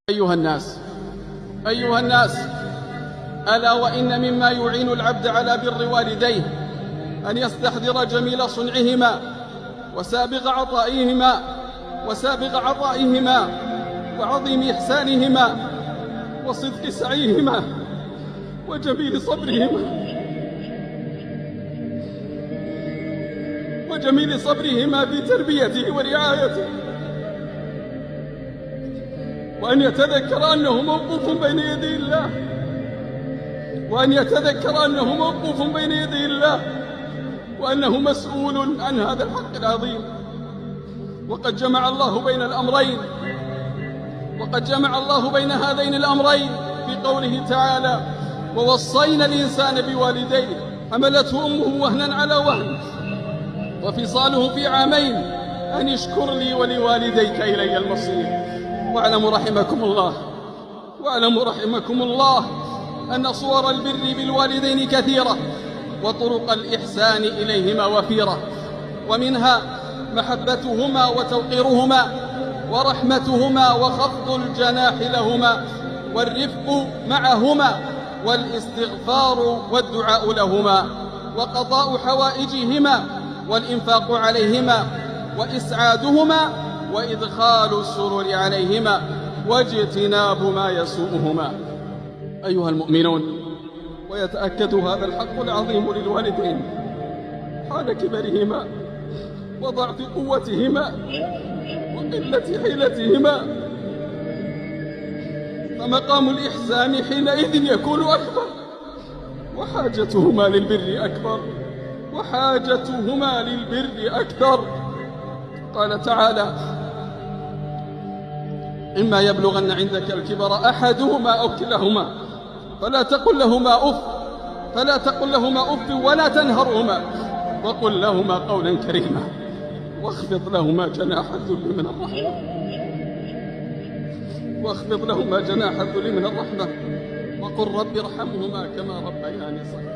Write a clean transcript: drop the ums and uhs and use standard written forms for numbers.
أيها الناس، ألا وإن مما يعين العبد على بر والديه أن يستحضر جميل صنعهما وسابغ عطائهما وعظيم إحسانهما وصدق سعيهما وجميل صبرهما في تربيته ورعايته، وأن يتذكر أنه موقوف بين يدي الله وأنه مسؤول عن هذا الحق العظيم. وقد جمع الله بين هذين الأمرين في قوله تعالى: ووصينا الإنسان بوالديه حملته أمه وهنا على وهن وفصاله في عامين أن اشكر لي ولوالديك إلي المصير. واعلموا رحمكم الله أن صور البر بالوالدين كثيرة وطرق الإحسان إليهما وفيرة، ومنها محبتهما وتوقيرهما ورحمتهما وخفض الجناح لهما والرفق معهما والاستغفار والدعاء لهما وقضاء حوائجهما والإنفاق عليهما وإسعادهما وإدخال السرور عليهما واجتناب ما يسوءهما. أيها المؤمنون، ويتأكد هذا الحق العظيم للوالدين حال كبرهما وضعف قوتهما وقلة حيلتهما، فمقام الإحسان حينئذ يكون أكبر وحاجتهما للبر أكبر. قال تعالى: إما يبلغن عندك الكبر أحدهما أو كلاهما فلا تقل لهما أف ولا تنهرهما وقل لهما قولا كريما واخفض لهما جناح الذل من الرحمة وقل رب ارحمهما كما ربياني صغيرا.